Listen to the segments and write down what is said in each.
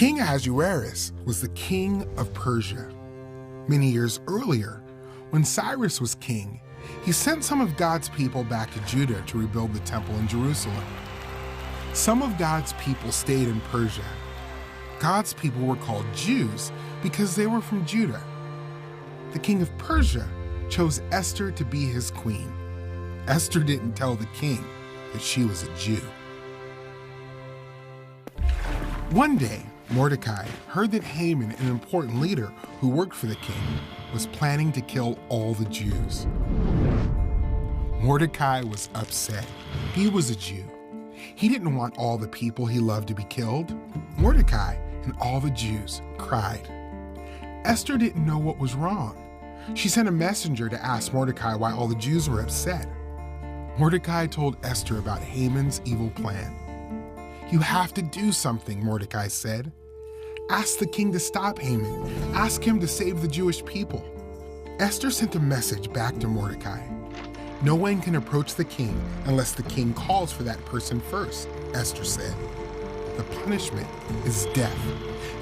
King Ahasuerus was the king of Persia. Many years earlier, when Cyrus was king, he sent some of God's people back to Judah to rebuild the temple in Jerusalem. Some of God's people stayed in Persia. God's people were called Jews because they were from Judah. The king of Persia chose Esther to be his queen. Esther didn't tell the king that she was a Jew. One day, Mordecai heard that Haman, an important leader who worked for the king, was planning to kill all the Jews. Mordecai was upset. He was a Jew. He didn't want all the people he loved to be killed. Mordecai and all the Jews cried. Esther didn't know what was wrong. She sent a messenger to ask Mordecai why all the Jews were upset. Mordecai told Esther about Haman's evil plan. "You have to do something," Mordecai said. "Ask the king to stop Haman. Ask him to save the Jewish people." Esther sent a message back to Mordecai. "No one can approach the king unless the king calls for that person first," Esther said. "The punishment is death.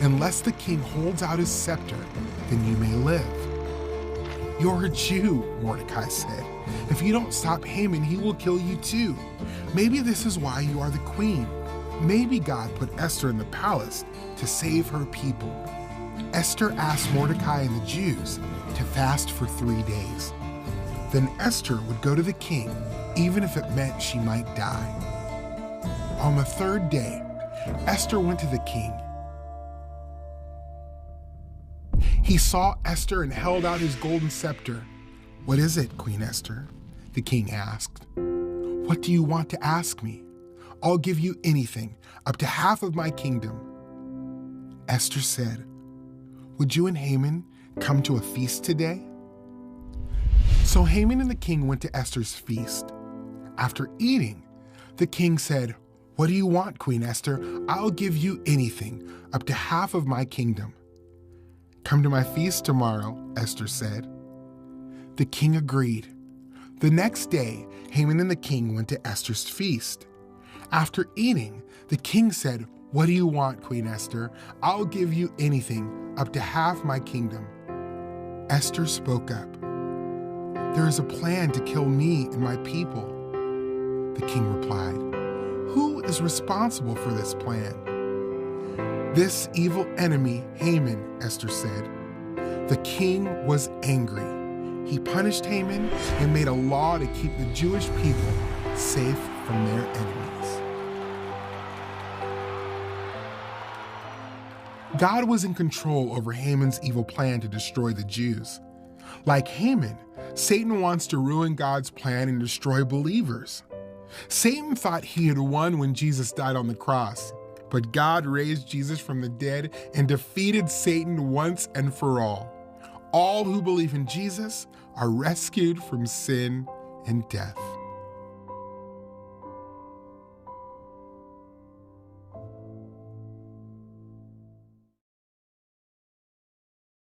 Unless the king holds out his scepter, then you may live." "You're a Jew," Mordecai said. "If you don't stop Haman, he will kill you too. Maybe this is why you are the queen. Maybe God put Esther in the palace to save her people." Esther asked Mordecai and the Jews to fast for 3 days. Then Esther would go to the king, even if it meant she might die. On the 3rd day, Esther went to the king. He saw Esther and held out his golden scepter. "What is it, Queen Esther?" the king asked. "What do you want to ask me? I'll give you anything, up to half of my kingdom." Esther said, "Would you and Haman come to a feast today?" So Haman and the king went to Esther's feast. After eating, the king said, "What do you want, Queen Esther? I'll give you anything, up to half of my kingdom." "Come to my feast tomorrow," Esther said. The king agreed. The next day, Haman and the king went to Esther's feast. After eating, the king said, "What do you want, Queen Esther? I'll give you anything, up to half my kingdom." Esther spoke up. "There is a plan to kill me and my people." The king replied, "Who is responsible for this plan?" "This evil enemy, Haman," Esther said. The king was angry. He punished Haman and made a law to keep the Jewish people safe from their enemies. God was in control over Haman's evil plan to destroy the Jews. Like Haman, Satan wants to ruin God's plan and destroy believers. Satan thought he had won when Jesus died on the cross, but God raised Jesus from the dead and defeated Satan once and for all. All who believe in Jesus are rescued from sin and death.